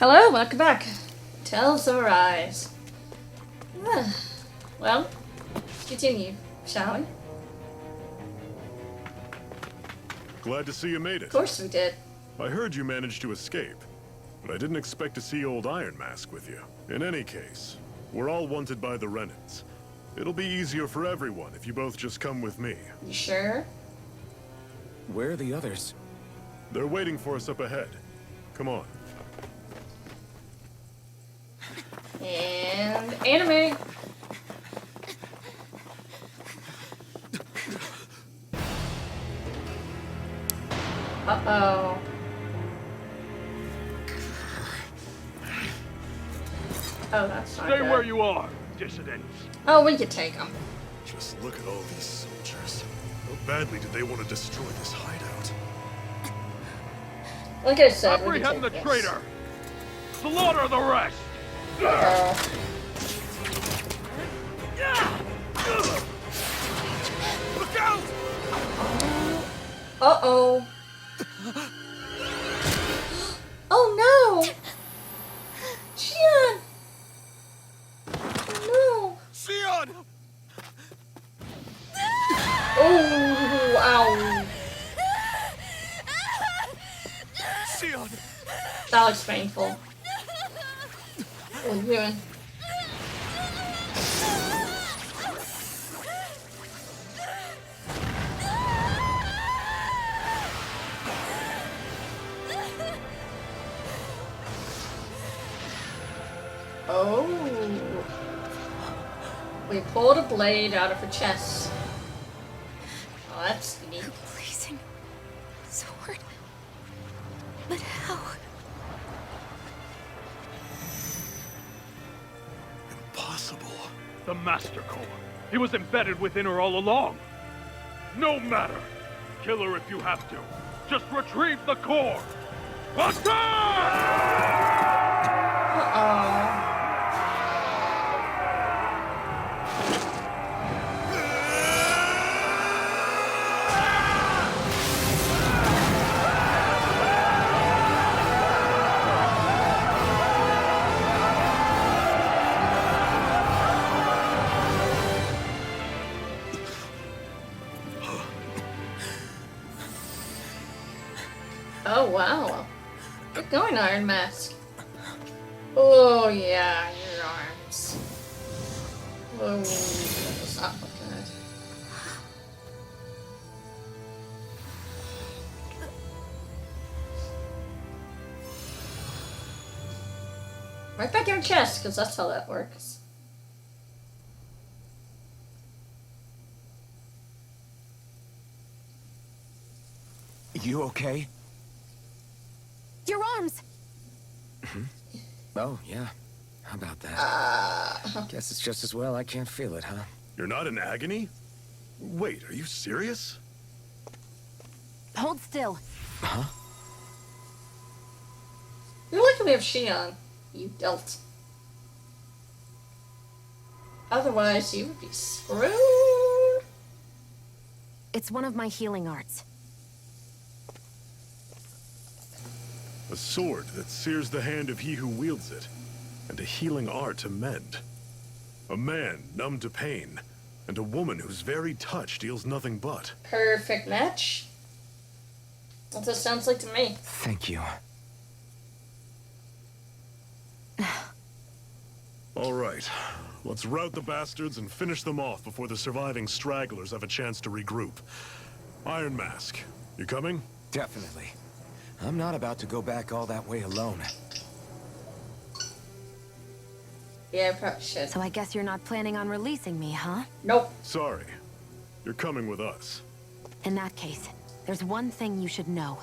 Hello, welcome back. Tales of Arise. Well, let's continue, shall we? Glad to see you made it. Of course we did. I heard you managed to escape, but I didn't expect to see old Iron Mask with you. In any case, we're all wanted by the Renans. It'll be easier for everyone if you both just come with me. You sure? Where are the others? They're waiting for us up ahead. Come on. And anime. Uh-oh. Oh, that's not Stay good. where you are, dissidents. Oh, we could take them. Just look at all these soldiers. How badly did they want to destroy this hideout? Like I said, we could Apprehend the take traitor. Slaughter the rest. this. Look out! Uh-oh. Oh, no! Xion! No! Xion! Oh, ow. Xion! That looks painful. What are you doing? Oh. We pulled a blade out of her chest. Oh, that's neat. Blazing sword. But how? Impossible. The Master Core. He was embedded within her all along. No matter. Kill her if you have to. Just retrieve the core. Attack! Uh-oh. Oh, wow. Good going, Iron Mask. Oh, yeah, your arms. Oh, that's not look good. Right back in your chest, because that's how that works. You okay? Your arms! Oh, yeah. How about that? Guess it's just as well I can't feel it, huh? You're not in agony? Wait, are you serious? Hold still. Huh? You're lucky we have Xion. You dealt. Otherwise, you would be screwed. It's one of my healing arts. A sword that sears the hand of he who wields it, and a healing art to mend. A man numb to pain, and a woman whose very touch deals nothing but. Perfect match. That's what it sounds like to me. Thank you. All right, let's rout the bastards and finish them off before the surviving stragglers have a chance to regroup. Iron Mask, you coming? Definitely. I'm not about to go back all that way alone. Yeah, I probably should. So I guess you're not planning on releasing me, huh? Nope. Sorry, you're coming with us. In that case, there's one thing you should know.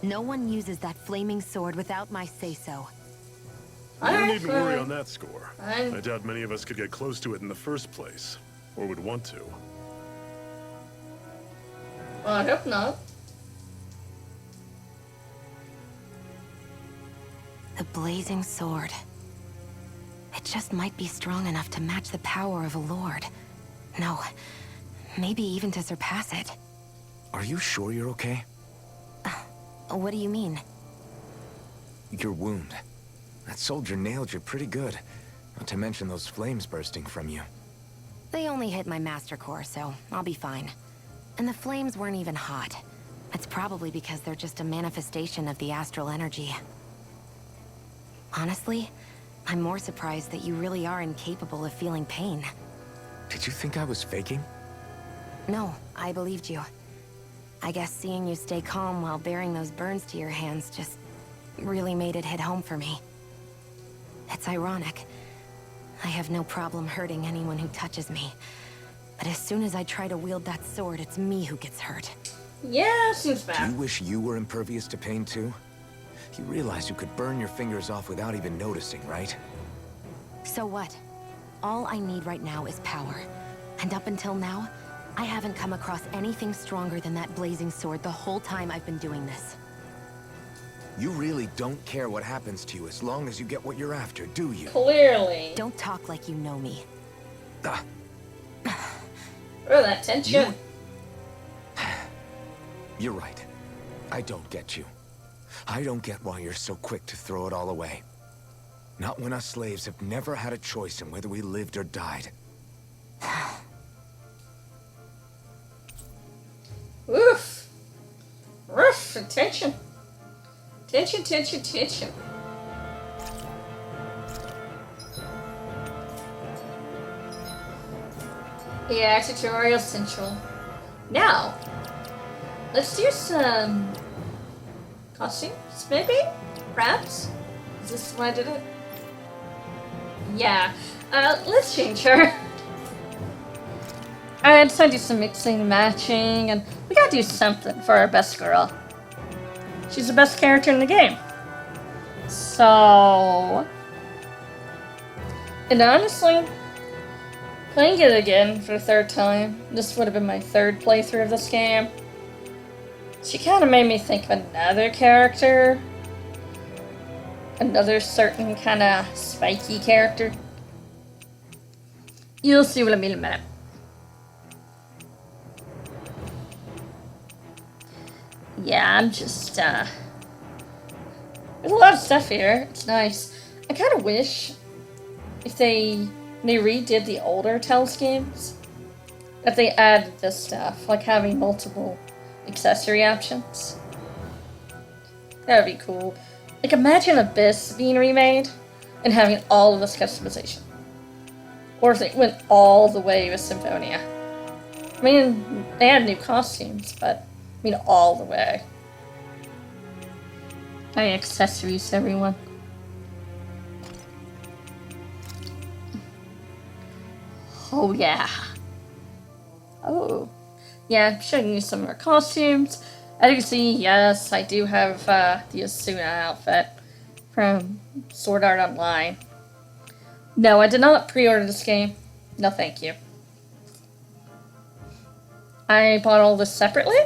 No one uses that flaming sword without my say-so. You Alright, needn't worry fine. on that score. Fine. I doubt many of us could get close to it in the first place, or would want to. Well, I hope not. The blazing sword. It just might be strong enough to match the power of a lord. No, maybe even to surpass it. Are you sure you're okay? What do you mean? Your wound. That soldier nailed you pretty good. Not to mention those flames bursting from you. They only hit my master core, so I'll be fine. And the flames weren't even hot. It's probably because they're just a manifestation of the astral energy. Honestly, I'm more surprised that you really are incapable of feeling pain. Did you think I was faking? No, I believed you. I guess seeing you stay calm while bearing those burns to your hands just really made it hit home for me. It's ironic. I have no problem hurting anyone who touches me. But as soon as I try to wield that sword, it's me who gets hurt. Yeah, seems Do bad. you wish you were impervious to pain too? You realize you could burn your fingers off without even noticing, right? So what? All I need right now is power. And up until now, I haven't come across anything stronger than that blazing sword the whole time I've been doing this. You really don't care what happens to you as long as you get what you're after, do you? Clearly. Don't talk like you know me. Ah, Oh, that tension. you're right. I don't get you. I don't get why you're so quick to throw it all away. Not when us slaves have never had a choice in whether we lived or died. Oof. Roof. Tension. Tension, tension, tension. Yeah, tutorial central. Now, let's do some costumes, maybe? Perhaps? Is this why I did it? Yeah. Let's change her. I decided to do some mixing and matching, and we gotta do something for our best girl. She's the best character in the game. So... And honestly, playing it again for the third time, this would have been my third playthrough of this game. She kind of made me think of another character. Another certain kind of spiky character. You'll see what I mean in a minute. Yeah, I'm just, there's a lot of stuff here. It's nice. I kind of wish if they redid the older Tales games, that they added this stuff, like having multiple accessory options. That would be cool. Like, imagine Abyss being remade and having all of this customization. Or if they went all the way with Symphonia. I mean, they had new costumes, but I mean all the way. Adding accessories to everyone. Oh yeah. Oh. Yeah, I'm showing you some of our costumes. As you can see, yes, I do have the Asuna outfit from Sword Art Online. No, I did not pre-order this game. No, thank you. I bought all this separately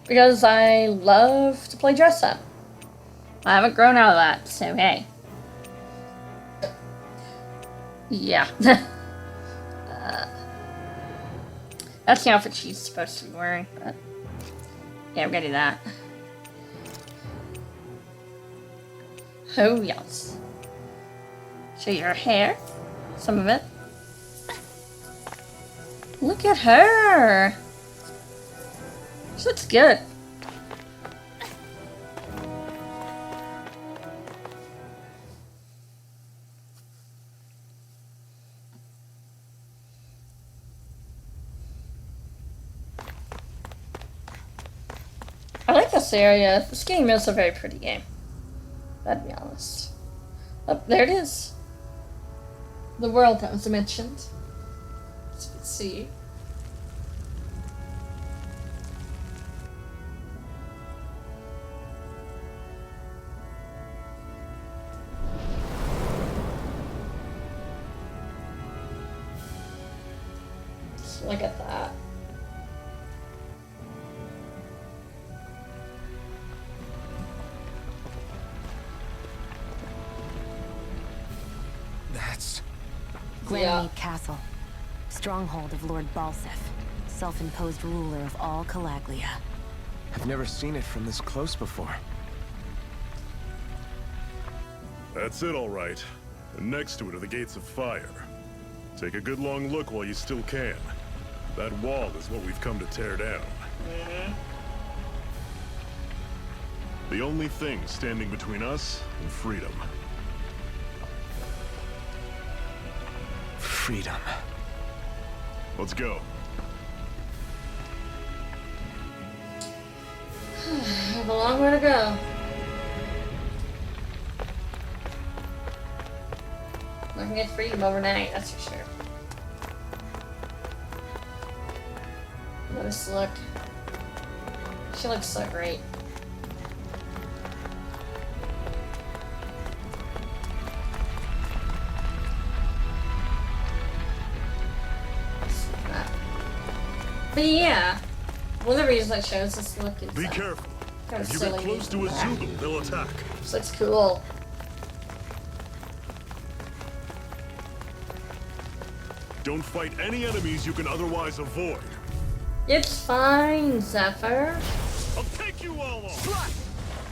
because I love to play dress up. I haven't grown out of that, so hey. Yeah. That's the outfit she's supposed to be wearing, but yeah, we're gonna do that. Oh, yes. Show you her hair. Some of it. Look at her! She looks good. I like this area. This game is a very pretty game. I'd be honest. Oh, there it is. The world that was mentioned. As you can see. Just look at that. That's... Glenmead Castle. Stronghold of Lord Balsef. Self-imposed ruler of all Calaglia. I've never seen it from this close before. That's it, all right. And next to it are the gates of fire. Take a good long look while you still can. That wall is what we've come to tear down. The only thing standing between us and freedom. Freedom. Let's go. I have a long way to go. Not gonna get freedom overnight, that's for sure. Let us look. She looks so great. But yeah, one of the reasons I chose this look is Be careful. kind of If you silly. get close to a Zoogle, they'll attack. This looks cool. Don't fight any enemies you can otherwise avoid. It's fine, Zephyr. I'll take you all on.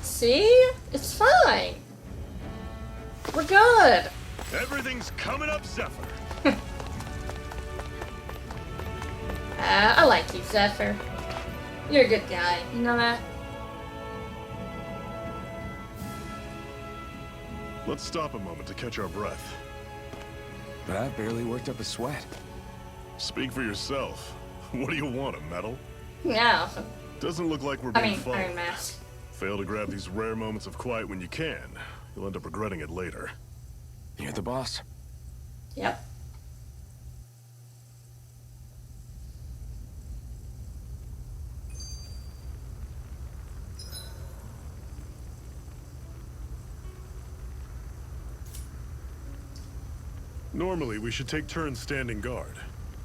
See? It's fine. We're good. Everything's coming up, Zephyr. I like you, Zephyr. You're a good guy. You know that? Let's stop a moment to catch our breath. But I've barely worked up a sweat. Speak for yourself. What do you want, a medal? Yeah. Doesn't look like we're I being mean, followed. Iron Mask. Fail to grab these rare moments of quiet when you can. You'll end up regretting it later. You're the boss. Yep. Normally, we should take turns standing guard.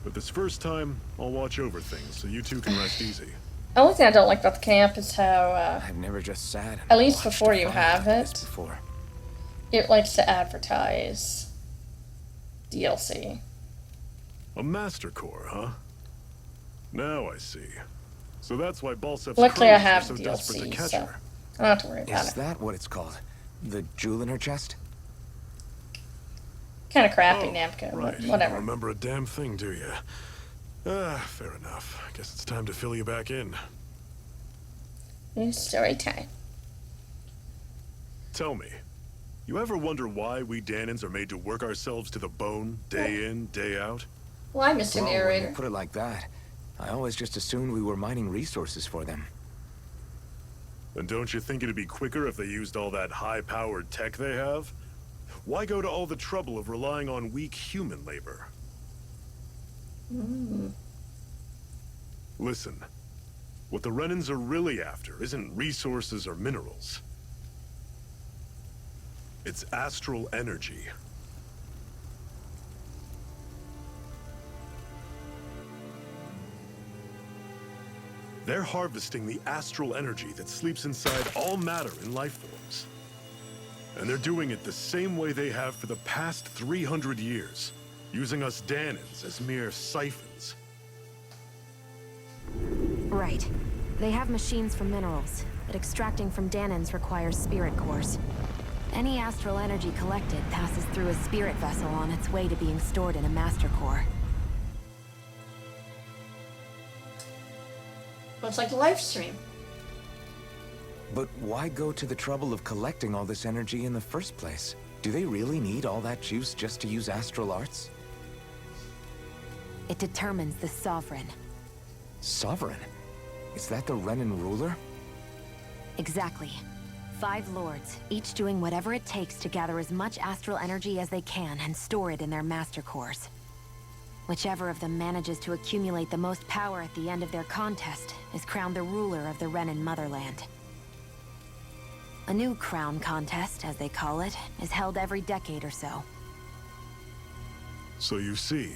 But this first time, I'll watch over things so you two can rest easy. The only thing I don't like about the camp is how, I've never just sat and at least watched before a you fight have like this it, before. it likes to advertise DLC. A Master Core, huh? Now I see. So that's why Balsef's Luckily, I crews have were so desperate to DLC, catch so her. I don't have to worry about Is it. that what it's called? The jewel in her chest? Kind of crappy, Oh, Namco, right. but You whatever. don't remember a damn thing, do you? Fair enough. Guess it's time to fill you back in. New story time. Tell me, you ever wonder why we Danans are made to work ourselves to the bone, day in, day out? Why, Mr. Well, when Narrator? you put it like that, I always just assumed we were mining resources for them. And don't you think it'd be quicker if they used all that high-powered tech they have? Why go to all the trouble of relying on weak human labor? Listen, what the Renans are really after isn't resources or minerals. It's astral energy. They're harvesting the astral energy that sleeps inside all matter in life forms. And they're doing it the same way they have for the past 300 years, using us Danans as mere siphons. Right. They have machines for minerals, but extracting from Danans requires spirit cores. Any astral energy collected passes through a spirit vessel on its way to being stored in a master core. Looks like a live stream. But why go to the trouble of collecting all this energy in the first place? Do they really need all that juice just to use astral arts? It determines the Sovereign. Sovereign? Is that the Renan ruler? Exactly. 5 lords, each doing whatever it takes to gather as much astral energy as they can and store it in their master cores. Whichever of them manages to accumulate the most power at the end of their contest is crowned the ruler of the Renan motherland. A new crown contest, as they call it, is held every decade or so. So you see,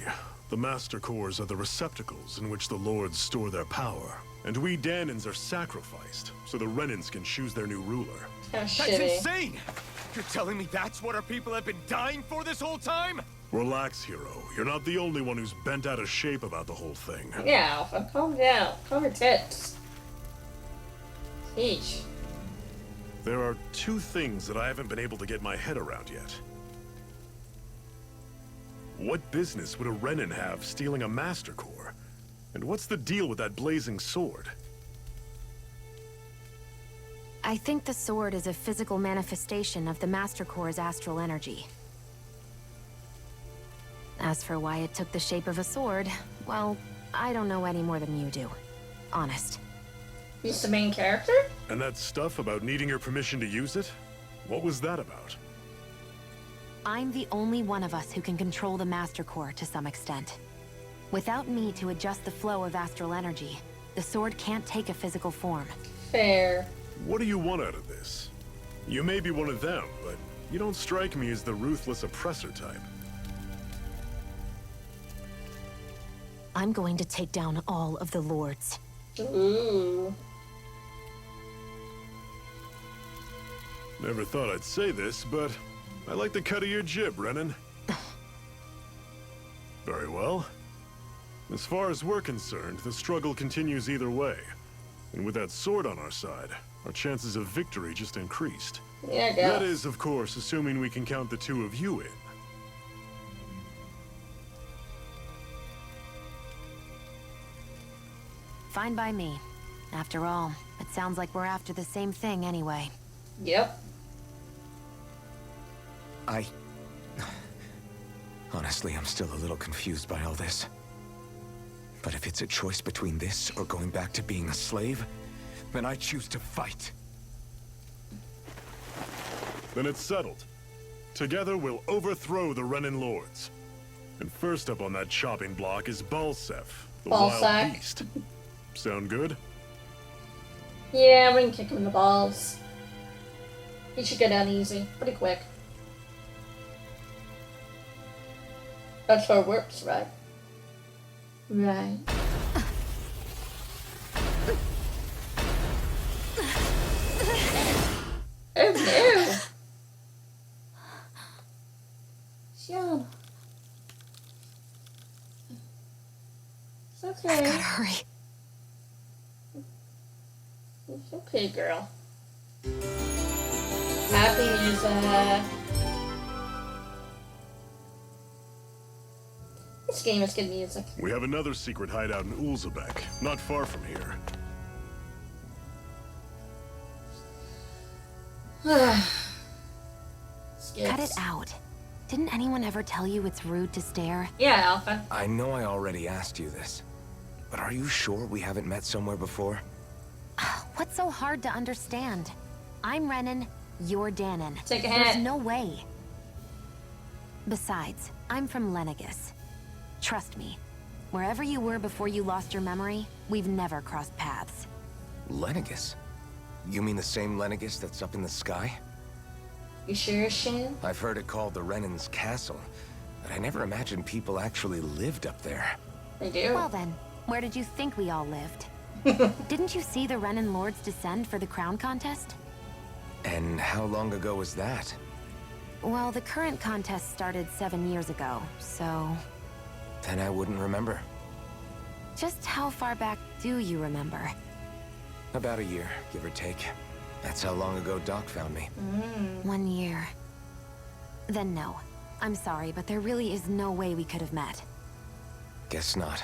the Master Cores are the receptacles in which the Lords store their power. And we Danans are sacrificed, so the Renans can choose their new ruler. Kind of That's shitty. insane! You're telling me that's what our people have been dying for this whole time? Relax, hero. You're not the only one who's bent out of shape about the whole thing. Yeah, Alpha, calm down. Calm your tits. Sheesh. There are two things that I haven't been able to get my head around yet. What business would a Renin have stealing a Master Core? And what's the deal with that blazing sword? I think the sword is a physical manifestation of the Master Core's astral energy. As for why it took the shape of a sword, well, I don't know any more than you do. Honest. He's the main character? And that stuff about needing your permission to use it? What was that about? I'm the only one of us who can control the Master Core to some extent. Without me to adjust the flow of astral energy, the sword can't take a physical form. Fair. What do you want out of this? You may be one of them, but you don't strike me as the ruthless oppressor type. I'm going to take down all of the lords. Ooh. Never thought I'd say this, but I like the cut of your jib, Renin. Very well. As far as we're concerned, the struggle continues either way. And with that sword on our side, our chances of victory just increased. Yeah, I guess. That is, of course, assuming we can count the two of you in. Fine by me. After all, it sounds like we're after the same thing anyway. Yep. Honestly, I'm still a little confused by all this. But if it's a choice between this or going back to being a slave, then I choose to fight. Then it's settled. Together, we'll overthrow the Renin Lords. And first up on that chopping block is Balsef, the Ballsack. wild beast. Sound good? Yeah, we can kick him in the balls. He should go down easy, pretty quick. That's how it works, right? Right. Oh no! Sean. It's okay. Gotta hurry. It's okay, girl. Happy music. This game has good music. We have another secret hideout in Ulzebek, not far from here. Cut it out. Didn't anyone ever tell you it's rude to stare? Yeah, Alpha. I know I already asked you this, but are you sure we haven't met somewhere before? What's so hard to understand? I'm Renin, you're Danon. Take a There's hit. no way. Besides, I'm from Lenegus. Trust me, wherever you were before you lost your memory, we've never crossed paths. Lenegus? You mean the same Lenegus that's up in the sky? You sure, Shan? I've heard it called the Renin's Castle, but I never imagined people actually lived up there. They do. Well then, where did you think we all lived? Didn't you see the Renin Lords descend for the crown contest? And how long ago was that? Well, the current contest started 7 years ago, so... Then I wouldn't remember. Just how far back do you remember? About a year, give or take. That's how long ago Doc found me. 1 year. Then no. I'm sorry, but there really is no way we could have met. Guess not.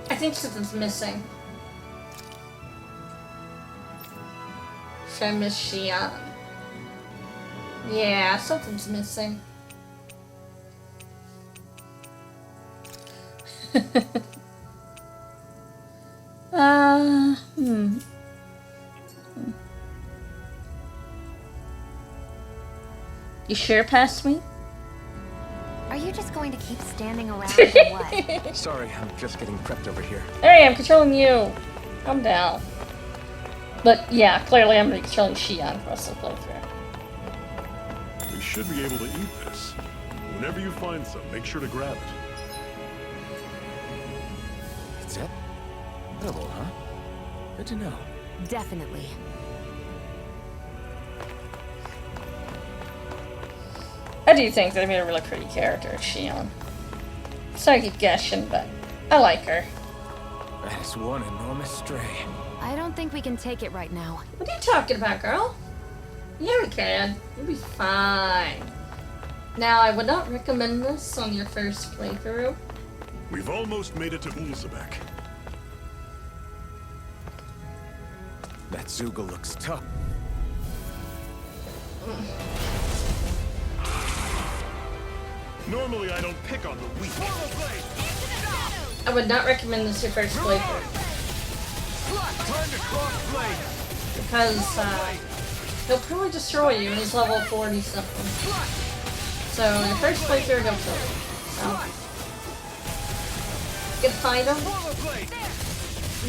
I think something's missing. From Miss Xian. Yeah, something's missing. You sure past me? Are you just going to keep standing around or what? Sorry, I'm just getting prepped over here. Hey, I'm controlling you. Calm down. But yeah, clearly I'm controlling Xian for the rest of the playthrough. We should be able to eat this. Whenever you find some, make sure to grab it. It's it? Edible, huh? Good to know. Definitely. I do think they made a really pretty character, Xian. So I keep guessing, but I like her. That's one enormous stray. I don't think we can take it right now. What are you talking about, girl? Yeah, we can. You'll be fine. Now, I would not recommend this on your first playthrough. We've almost made it to Ulzebek. That Zoogle looks tough. Normally, I don't pick on the weak. I would not recommend this your first playthrough. Because, he'll probably destroy you and he's level 40 something. So, your first playthrough, he'll kill you. So, you can fight him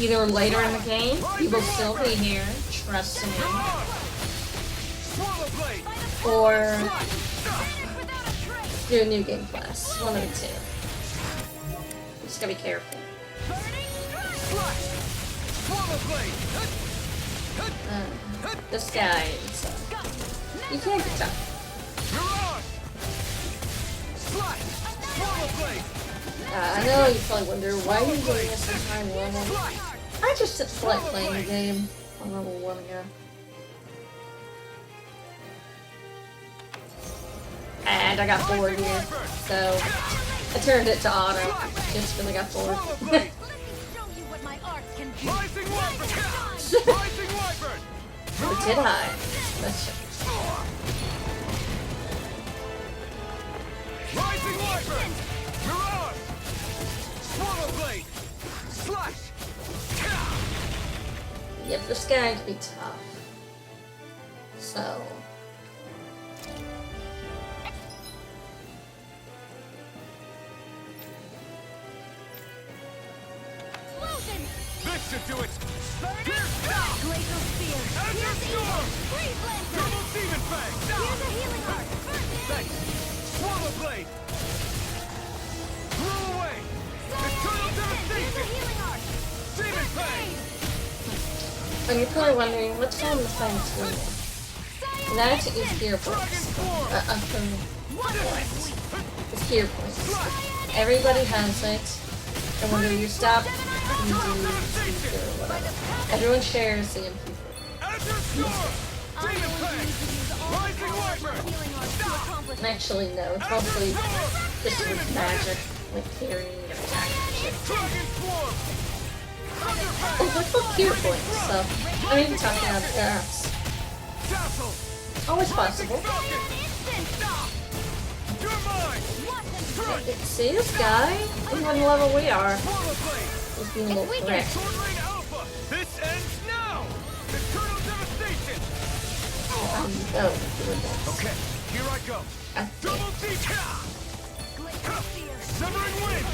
either later in the game, he will still be here, trust me. Or do a new game class, one of the two. Just gotta be careful. This guy is, you can't get tough. I know you probably wonder why you're doing this in high level. I just didn't like playing the game on level 1 again. And I got bored here, so I turned it to auto just when I got bored. Or did I? Let's check. Rising Wyvern! Mirage! Swallow Blade! Slash! Yep, this guy can be tough. So. This should do it! Glacial Spear! Azure Storm! Double Demon Fang! Here's a healing heart! Thanks! Swallow Blade! Blow away! Eternal Devastation! Demon Fang! And you're probably wondering, what's on the thing too? That is gear points. It's gear points. Everybody has it. And when you stop, you do or whatever. Everyone shares the MP4. Azure Storm! Demon Fang! Rising Wyvern! And actually, no, it's mostly just with magic, like theory and attack and shit. Dragon Swarm! Thunder Fang! Oh, they're called gear points, so I mean, talking out of their ass. Dazzle! Always possible. Falcon! You're mine! See this guy? Even what level we are. Swallow Blade! He's being a little prick. Sword Rain Alpha! This ends now! Eternal Devastation! No, doing this. Okay, here I go. Double deep! Severing Wind!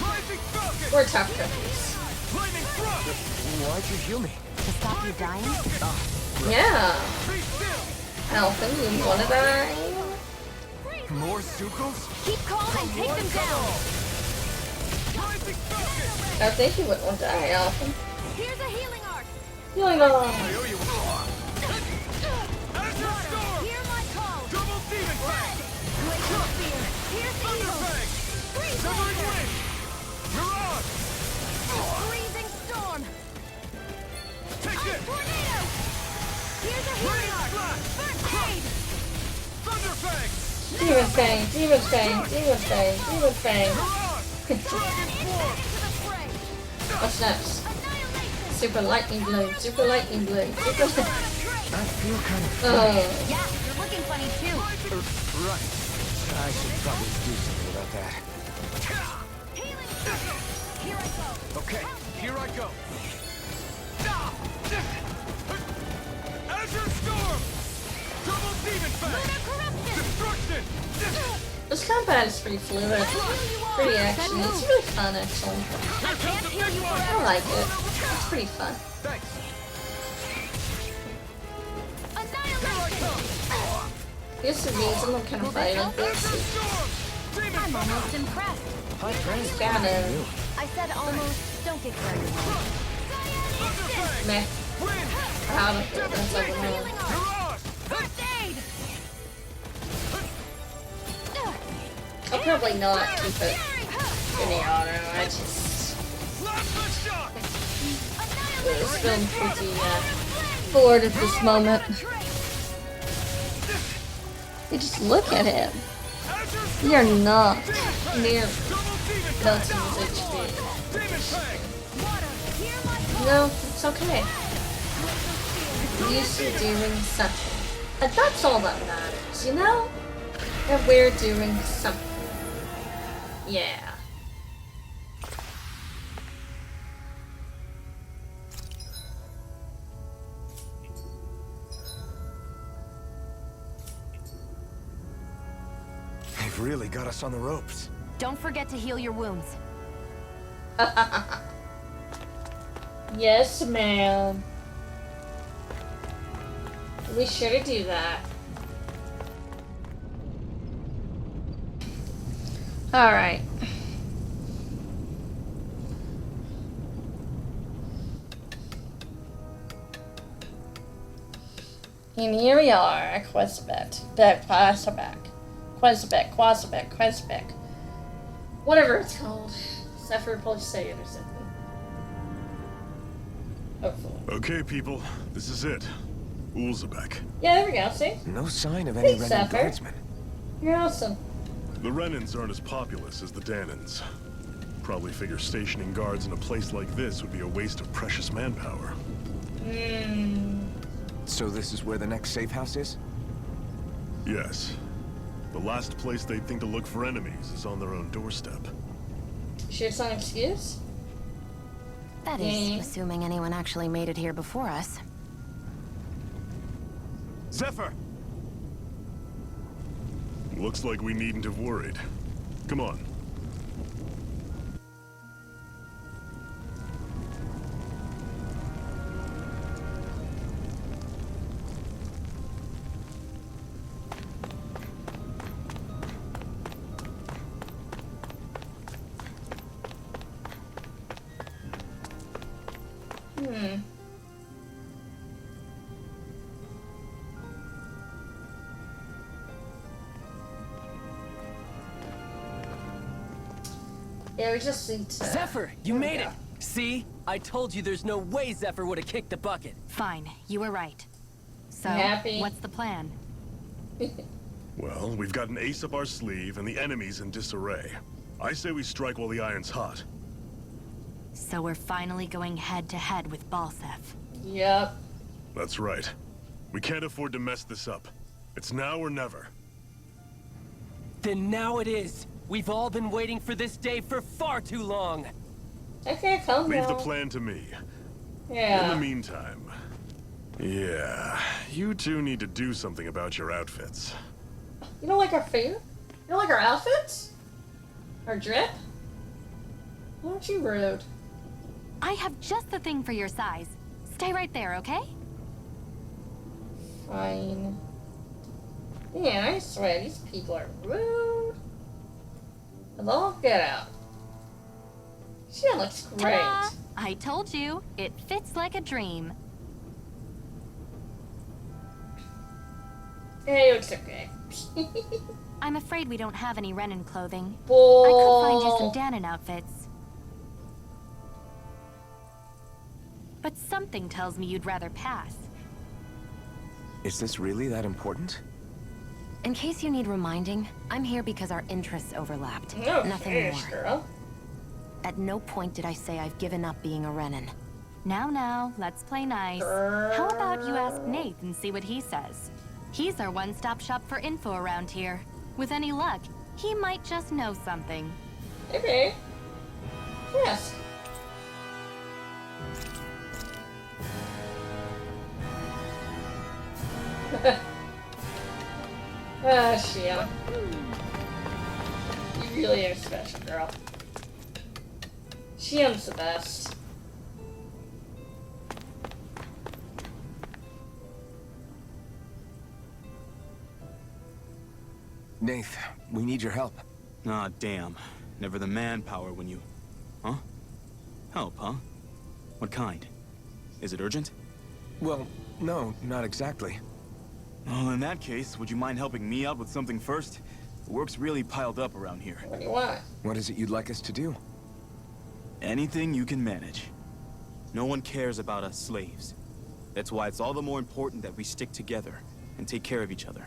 Rising Falcon! We're tough cookies. Lightning Thrust! Why'd you heal me? To stop you dying? Yeah. Be still! Alpha, you wanna die? More Zoogles? Keep calm and take them down! Rising Falcon! I think you wouldn't want to die, Alpha. Here's a healing arc! Healing I on. owe you one. Azure Storm! Hear my call! Double Demon Fang! Glacial Spear! Here's the Thunder eagle! Fang! Freeze Severing Laser! Wind! Mirage! Freezing Storm! Take this! Tornado! Here's a healing arc! First aid! Thunder Fang! Demon Fang, Demon Fang, Demon Fang, Demon Fang. Mirage! Dragon Swarm! To the fray! What's next? Annihilation! Super Lightning Blade, Super Lightning Blade, Super... I feel kind of Oh. Yeah, you're looking funny too. right. I should probably do something about that. Healing! Here I go! Okay, here I go. Azure Storm! Double Demon Fang! Destruction! This combat is pretty fluid, pretty action. It's really fun, actually. Here comes the big one! I like it. It's pretty fun. Thanks. Here I Annihilation! come! Here's the reason I'm kind of fighting like Azure this. Storm! Demon I'm Fang! almost impressed. Hi, friends. Kinda I said almost. Don't get carried away. Thunder Fang! meh. Wind! Proud of it. That's like Healing annoying. arc! Mirage! First aid! I'll probably not keep it Any auto, I just Plasma shock. feeling pretty bored at this moment. You just look at him. You're not near melting his HP. No, it's okay. Used to doing something. And that's all that matters, you know? That we're doing something. Yeah. They've really got us on the ropes. Don't forget to heal your wounds. Yes, ma'am. We sure do that. Alright. And here we are, Questbet. Questbet. Whatever it's called. Zephyr will probably say it or something. Hopefully. Okay, people, this is it. Ulzebek. Yeah, there we go, see? No sign of any Thanks, Renan Zephyr. guardsmen. You're awesome. The Renans aren't as populous as the Danans. Probably figure stationing guards in a place like this would be a waste of precious manpower. So this is where the next safe house is? Yes. The last place they'd think to look for enemies is on their own doorstep. Sure it's not an excuse? That is, assuming anyone actually made it here before us. Zephyr! Looks like we needn't have worried. Come on. Yeah, we just need to... Zephyr, you made it! See? I told you there's no way Zephyr would have kicked the bucket. Fine, you were right. So, Happy. what's the plan? Well, we've got an ace up our sleeve and the enemy's in disarray. I say we strike while the iron's hot. So we're finally going head-to-head with Balsef. Yep. That's right. We can't afford to mess this up. It's now or never. Then now it is! We've all been waiting for this day for far too long! Okay, calm Leave down. the plan to me. Yeah. In the meantime... Yeah, you two need to do something about your outfits. You don't like our food? You don't like our outfits? Our drip? Why aren't you rude? I have just the thing for your size. Stay right there, okay? Fine. Yeah, I swear, these people are rude. Hello? Get out. She looks great. Ta-da! I told you, it fits like a dream. Hey, it looks okay. I'm afraid we don't have any Renan clothing. Bull. I could find you some Danon outfits. But something tells me you'd rather pass. Is this really that important? In case you need reminding, I'm here because our interests overlapped. No, Nothing fish, more. girl. At no point did I say I've given up being a Renan. Now, let's play nice. How about you ask Nath and see what he says? He's our one-stop shop for info around here. With any luck, he might just know something. Okay. Yes. Ah, Shia. You really are special, girl. Shiam's the best. Nath, we need your help. Ah, damn. Never the manpower when you... Huh? Help, huh? What kind? Is it urgent? Well, no, not exactly. Well, in that case, would you mind helping me out with something first? The work's really piled up around here. What do you want? What is it you'd like us to do? Anything you can manage. No one cares about us slaves. That's why it's all the more important that we stick together and take care of each other.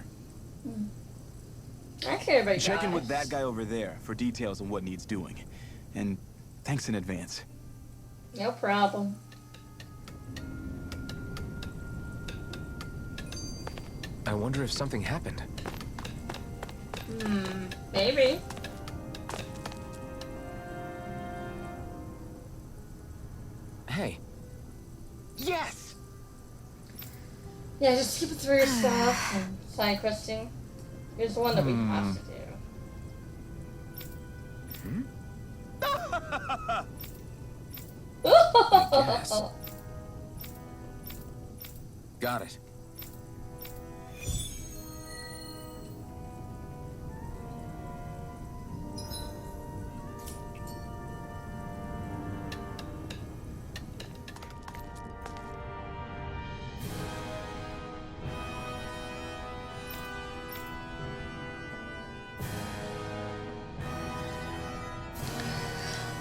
I care about Check in guys. with that guy over there for details on what needs doing. And thanks in advance. No problem. I wonder if something happened. Maybe. Hey. Yes! Yeah, just keep it through your stuff and side questing. Here's the one that we have to do. Yes. Got it.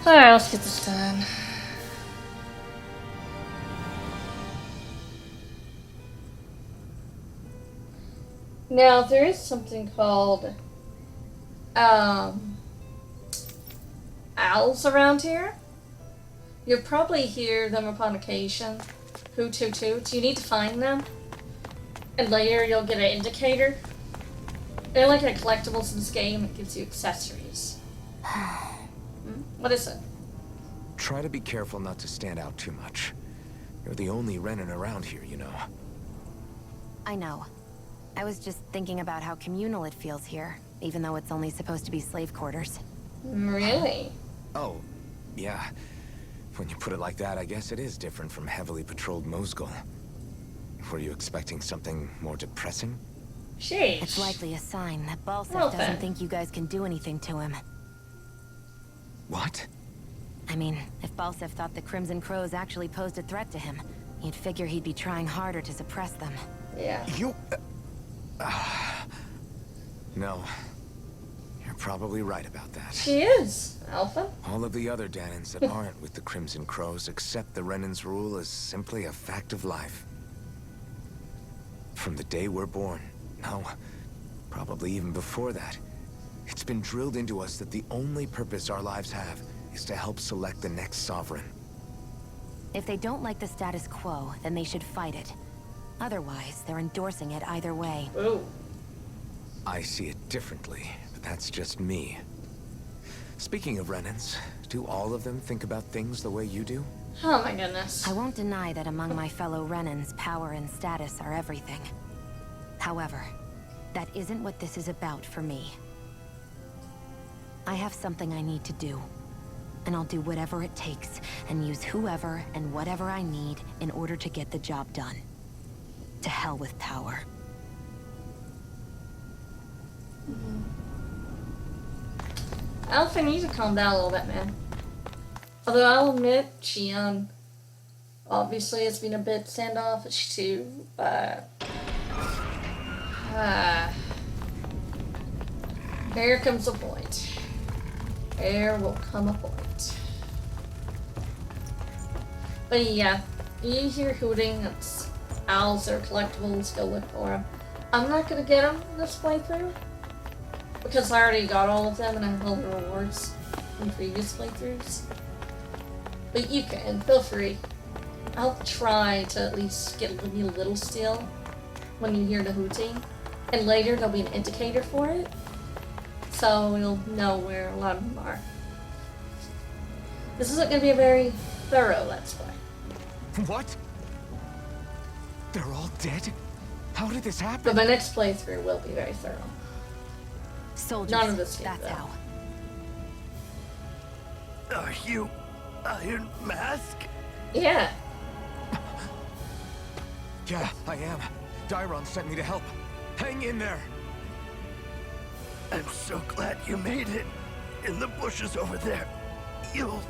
Alright, let's get this done. Now, there is something called owls around here. You'll probably hear them upon occasion. Hoot, hoot, hoot. You need to find them. And later you'll get an indicator. They're like a collectibles in this game. It gives you accessories. What is it? Try to be careful not to stand out too much. You're the only Renin around here, you know. I know. I was just thinking about how communal it feels here, even though it's only supposed to be slave quarters. Really? Oh, yeah. When you put it like that, I guess it is different from heavily patrolled Mosgul. Were you expecting something more depressing? Sheesh. It's likely a sign that Balsef Well, doesn't then. think you guys can do anything to him. What? I mean, if Balsef thought the Crimson Crows actually posed a threat to him, you'd figure he'd be trying harder to suppress them. Yeah. You... No. You're probably right about that. She is, Alpha. All of the other Danins that aren't with the Crimson Crows accept the Renin's rule as simply a fact of life. From the day we're born, no, probably even before that, it's been drilled into us that the only purpose our lives have is to help select the next sovereign. If they don't like the status quo, then they should fight it. Otherwise, they're endorsing it either way. Ooh. I see it differently, but that's just me. Speaking of Renins, do all of them think about things the way you do? Oh my goodness. I won't deny that among my fellow Renins, power and status are everything. However, that isn't what this is about for me. I have something I need to do, and I'll do whatever it takes, and use whoever and whatever I need in order to get the job done. To hell with power. Alpha, you need to calm down a little bit, man. Although I'll admit, she, obviously has been a bit standoffish too, but... There comes a point. There will come a point. But yeah, you hear hooting, it's owls or collectibles, go look for them. I'm not gonna get them this playthrough, because I already got all of them and I have all the rewards from previous playthroughs. But you can, feel free. I'll try to at least get me a little steal when you hear the hooting. And later there'll be an indicator for it. So you'll know where a lot of them are. This isn't going to be a very thorough Let's Play. What? They're all dead? How did this happen? But my next playthrough will be very thorough. Soldiers, None of this game, that's though. how. Are you Iron Mask? Yeah. Yeah, I am. Dairon sent me to help. Hang in there. I'm so glad you made it. In the bushes over there. You'll...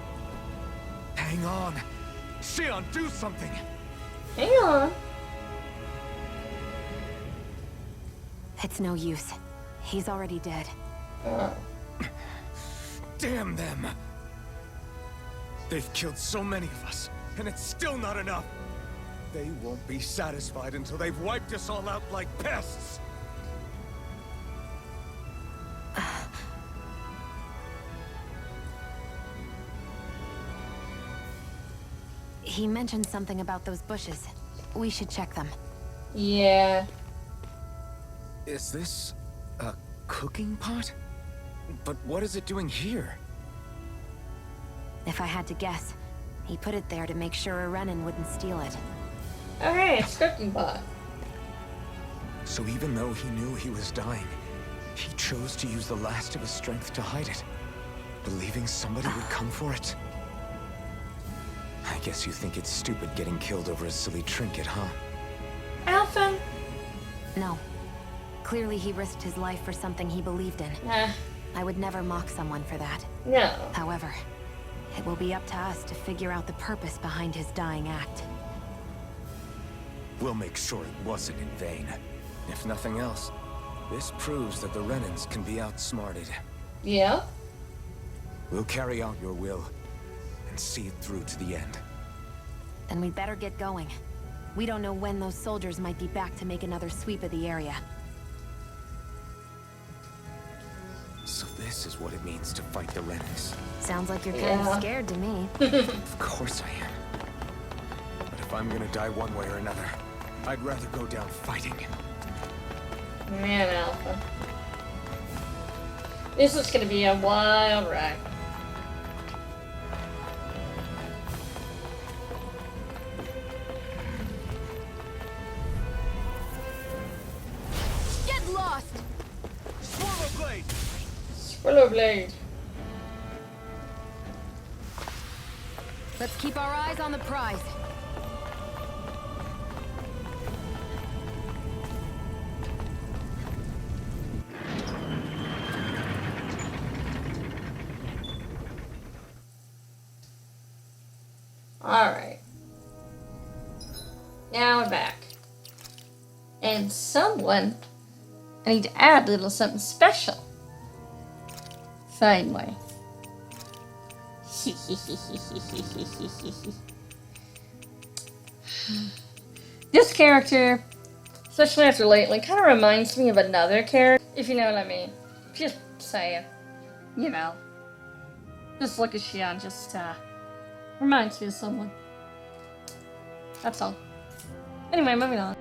Hang on. Xion, do something. Hang on. It's no use. He's already dead. Damn them! They've killed so many of us, and it's still not enough! They won't be satisfied until they've wiped us all out like pests! He mentioned something about those bushes. We should check them. Yeah. Is this a cooking pot? But what is it doing here? If I had to guess, he put it there to make sure a Renin wouldn't steal it. Oh, hey, it's cooking pot. So even though he knew he was dying, he chose to use the last of his strength to hide it, believing somebody would come for it. I guess you think it's stupid getting killed over a silly trinket, huh? Alpha? No. Clearly he risked his life for something he believed in. Nah. I would never mock someone for that. No. However, it will be up to us to figure out the purpose behind his dying act. We'll make sure it wasn't in vain. If nothing else, this proves that the Renins can be outsmarted. Yeah? We'll carry out your will and see it through to the end. Then we'd better get going. We don't know when those soldiers might be back to make another sweep of the area. So this is what it means to fight the Renins. Sounds like you're kind of Yeah. scared to me. Of course I am. But if I'm gonna die one way or another, I'd rather go down fighting. Man, Alpha. This is gonna be a wild ride. Get lost! Swallow blade! Swallow blade. Let's keep our eyes on the prize. Alright. Now we're back. And someone, I need to add a little something special. Same way. This character, especially after lately, kind of reminds me of another character, if you know what I mean. Just saying. You know. Just look at Xian, just, reminds me of someone. That's all. Anyway, moving on.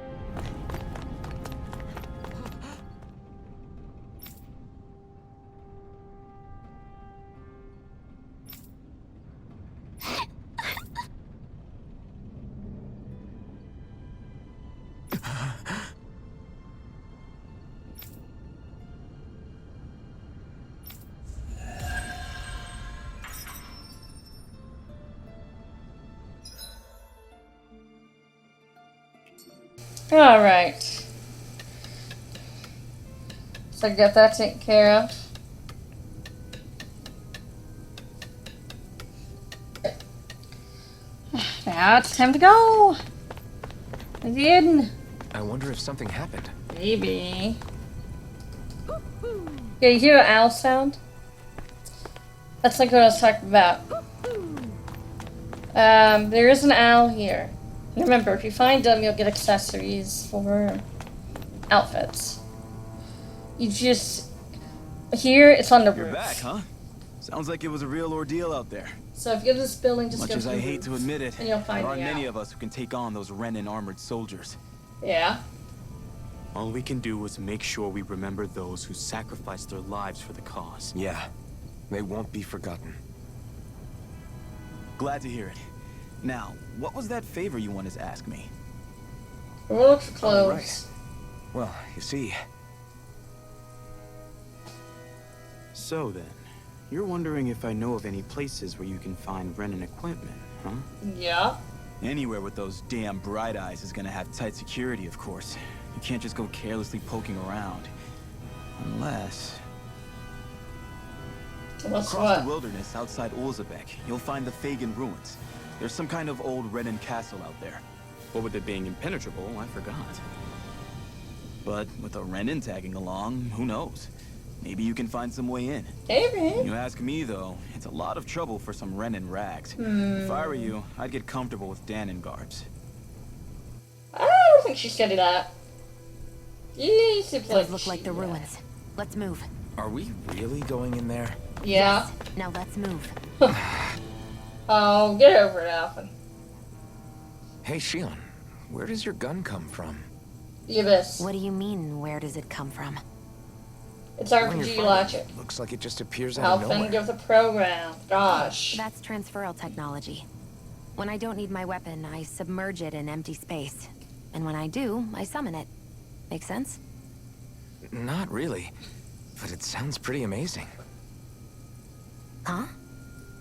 Alright. So get that taken care of. Now it's time to go. Again. I wonder if something happened. Maybe. Yeah, you hear an owl sound? That's like what I was talking about. There is an owl here. Remember, if you find them, you'll get accessories for outfits. You just... Here, it's on the roof. You're back, huh? Sounds like it was a real ordeal out there. So if you go to this building, just Much go to as the I hate to roof, admit it, and you'll find there aren't the many owl. of us who can take on those Renin armored soldiers. Yeah. All we can do is make sure we remember those who sacrificed their lives for the cause. Yeah, they won't be forgotten. Glad to hear it. Now, what was that favor you wanted to ask me? We'll look for All clothes. right. Well, you see, So then, you're wondering if I know of any places where you can find Renin equipment, huh? Yeah. Anywhere with those damn bright eyes is gonna have tight security, of course. You can't just go carelessly poking around. Unless... What's Across what? the wilderness outside Ulzebek, you'll find the Fagan ruins. There's some kind of old Renin castle out there. But with it being impenetrable, I forgot. But with a Renin tagging along, who knows? Maybe you can find some way in. Maybe. You ask me, though, it's a lot of trouble for some Renin rags. If I were you, I'd get comfortable with Danon guards. I don't think she said that. He seems Those like look like the ruins. Let's move. Are we really going in there? Yeah. Now let's move. Oh, get over it, Alphen. Hey, Shion, where does your gun come from? The Abyss. What do you mean, where does it come from? It's When you're RPG fighting, logic. Looks like it just appears out of Alphen, nowhere. give the program. Gosh. That's transferal technology. When I don't need my weapon, I submerge it in empty space. And when I do, I summon it. Make sense? Not really, but it sounds pretty amazing. Huh?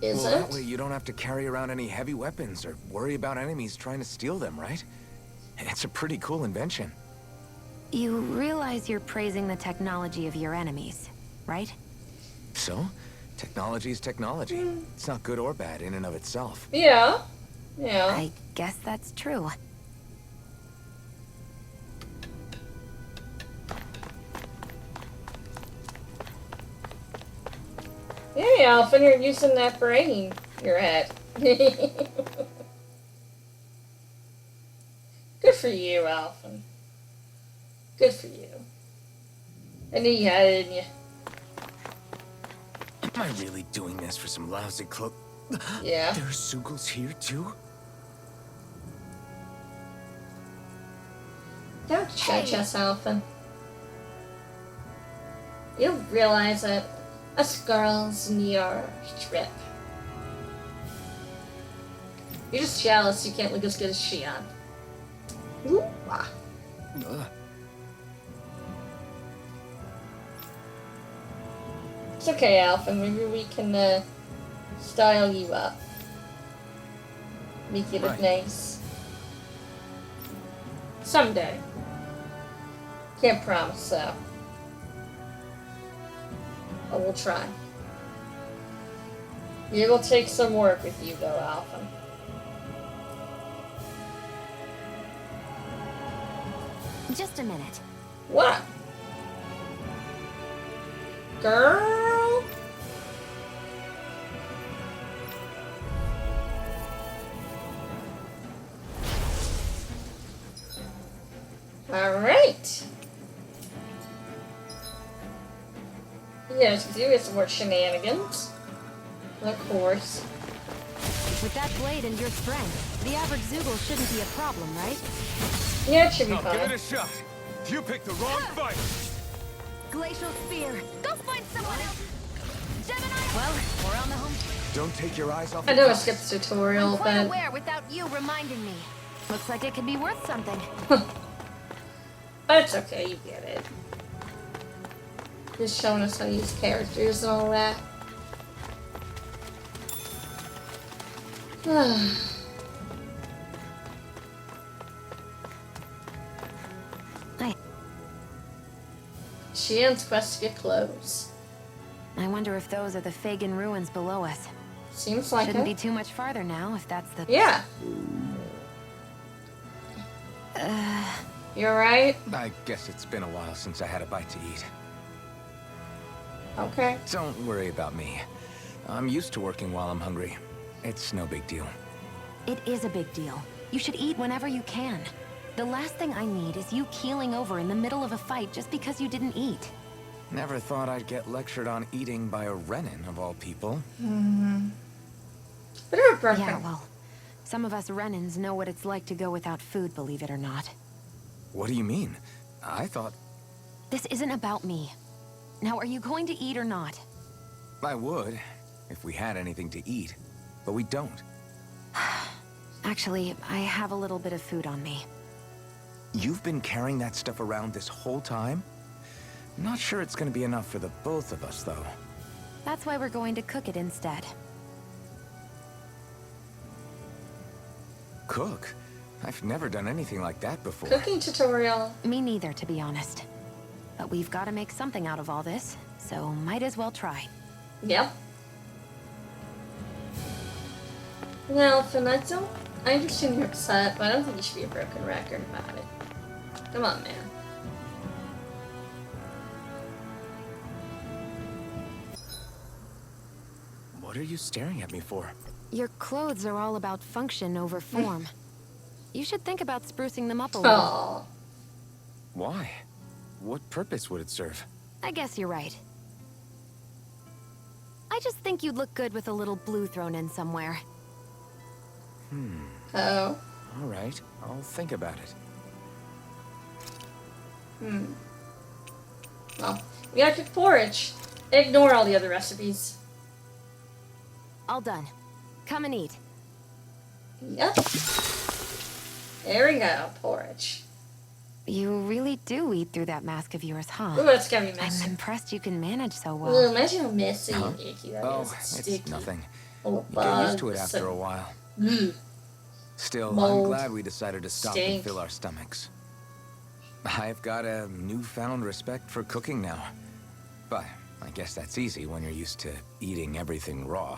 Is Well, it? that way you don't have to carry around any heavy weapons or worry about enemies trying to steal them, right? It's a pretty cool invention. You realize you're praising the technology of your enemies, right? So, technology is technology. It's not good or bad in and of itself. Yeah. Yeah. I guess that's true. Hey, Alphen, you're using that brain. Your head. Good for you, Alphen. Good for you. I knew you had it in you. Am I really doing this for some lousy cloak? Yeah. There are Sugals here too? Don't judge us, Alphen. You realize that us girls need our trip. You're just jealous you can't look as good as Shion. Ooh, ah. It's okay, Alphen. Maybe we can style you up. Make you look Right. nice. Someday. Can't promise, though. But we'll try. It will take some work with you, though, Alphen. Just a minute. What? Girl? Alright. Yes, we do get some more shenanigans. Of course. With that blade and your strength, the average Zoogle shouldn't be a problem, right? Yeah, it should be Now give it fine. a shot. You picked the wrong fight. Glacial Spear. Go find someone else. Gemini. Well, we're on the home. Don't take your eyes off I the know I prize. skipped the tutorial, I'm quite but... aware without you reminding me. Looks like it could be worth something. That's okay, you get it. Just showing us how to use characters and all that. Hey, Shion's quest to get clothes. I wonder if those are the Fagin ruins below us. Seems like Shouldn't it. be too much farther now, if that's the... Yeah. You alright? I guess it's been a while since I had a bite to eat. Okay. Don't worry about me. I'm used to working while I'm hungry. It's no big deal. It is a big deal. You should eat whenever you can. The last thing I need is you keeling over in the middle of a fight just because you didn't eat. Never thought I'd get lectured on eating by a Renin, of all people. Bit of a broken. Yeah, well, some of us Renins know what it's like to go without food, believe it or not. What do you mean? I thought This isn't about me. Now, are you going to eat or not? I would, if we had anything to eat. But we don't. Actually, I have a little bit of food on me. You've been carrying that stuff around this whole time? Not sure it's gonna be enough for the both of us, though. That's why we're going to cook it instead. Cook? I've never done anything like that before. Cooking tutorial. Me neither, to be honest. But we've got to make something out of all this, so might as well try. Yep. Now, Finn, I understand you're upset, but I don't think you should be a broken record about it. Come on, man. What are you staring at me for? Your clothes are all about function over form. You should think about sprucing them up a little. Aww. Why? What purpose would it serve? I guess you're right. I just think you'd look good with a little blue thrown in somewhere. Oh. All right, I'll think about it. Well, we gotta cook porridge. Ignore all the other recipes. All done. Come and eat. Yep. There we go, porridge. You really do eat through that mask of yours, huh? Ooh, it's gonna be messy. I'm impressed you can manage so Ooh, well. imagine how messy Huh? and icky that Oh, is. it's Sticky. nothing. Little You get used to it bugs after a and- while. Mm. Still, Mold. I'm glad we decided to stop Stink. and fill our stomachs. I've got a newfound respect for cooking now. But I guess that's easy when you're used to eating everything raw.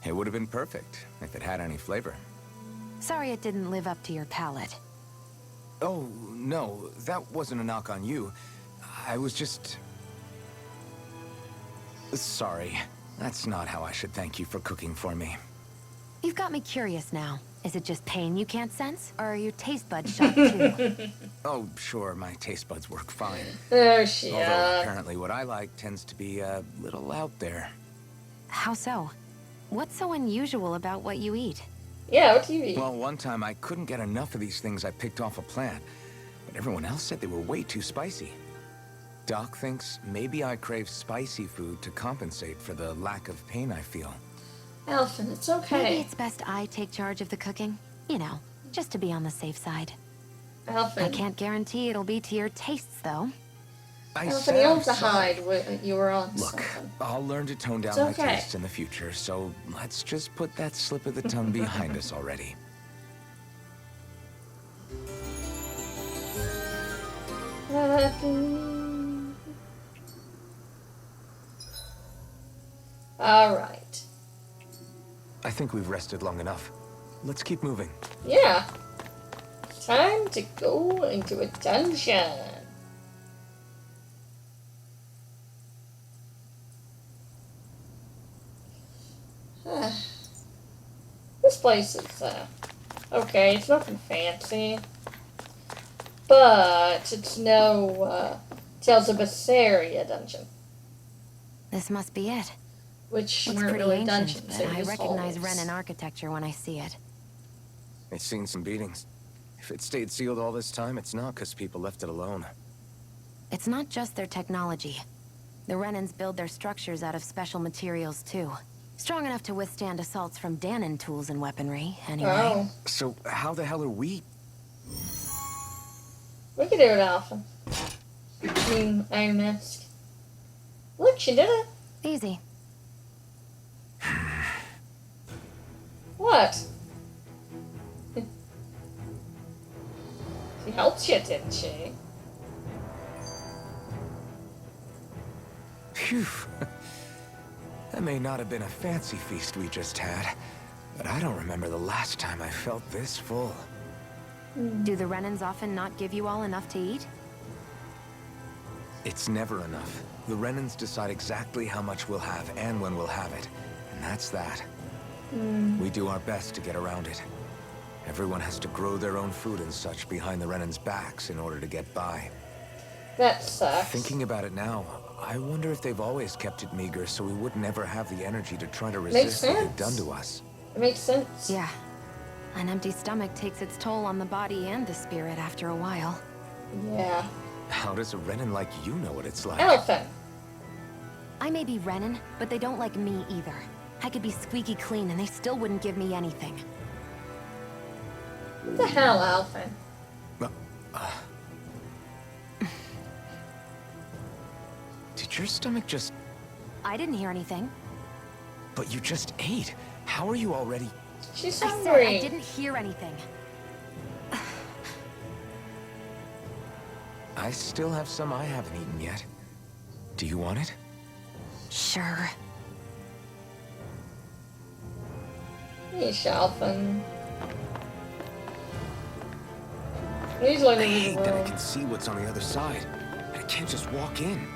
It would have been perfect if it had any flavor. Sorry it didn't live up to your palate. Oh, no, that wasn't a knock on you. I was just... Sorry. That's not how I should thank you for cooking for me. You've got me curious now. Is it just pain you can't sense? Or are your taste buds shot too? Oh, sure, my taste buds work fine. Oh, shit. Although apparently what I like tends to be a little out there. How so? What's so unusual about what you eat? Yeah, what do you eat? Well, one time I couldn't get enough of these things I picked off a plant, but everyone else said they were way too spicy. Doc thinks maybe I crave spicy food to compensate for the lack of pain I feel. Elfin, it's Maybe okay. it's best I take charge of the cooking. You know, just to be on the safe side. I Elfin. can't guarantee it'll be to your tastes, though. Elfin, you don't have to sorry. hide what you were on Look, something. I'll learn to tone down It's my okay. tastes in the future, so let's just put that slip of the tongue behind us already. Alright. I think we've rested long enough. Let's keep moving. Yeah. Time to go into a dungeon. This place is, okay, it's nothing fancy. But it's no, Tales of Berseria dungeon. This must be it. Which Looks weren't pretty really ancient, dungeons, but they were I just recognize halls. Renan architecture when I see it. It's seen some beatings. If it stayed sealed all this time, it's not because people left it alone. It's not just their technology. The Renans build their structures out of special materials, too. Strong enough to withstand assaults from Danon tools and weaponry, anyway. Oh. So how the hell are we? We can do it, Alpha. Iron Mask. Look, she did it. Easy. What? She helped you, didn't she? Phew. That may not have been a fancy feast we just had, but I don't remember the last time I felt this full. Do the Renans often not give you all enough to eat? It's never enough. The Renans decide exactly how much we'll have and when we'll have it, and that's that. We do our best to get around it. Everyone has to grow their own food and such behind the Renans' backs in order to get by. That sucks. Thinking about it now, I wonder if they've always kept it meager so we would never have the energy to try to Makes resist what they've sense. done to us. It makes sense. Yeah. An empty stomach takes its toll on the body and the spirit after a while. Yeah. How does a Renan like you know what it's like? Elephant. I may be Renan, but they don't like me either. I could be squeaky clean and they still wouldn't give me anything. What the hell, Elephant? Did your stomach just... I didn't hear anything. But you just ate. How are you already... She's I hungry. said I didn't hear anything. I still have some I haven't eaten yet. Do you want it? Sure. Hey, Shalfin. He's like I in hate the that I room. can see what's on the other side. I can't just walk in.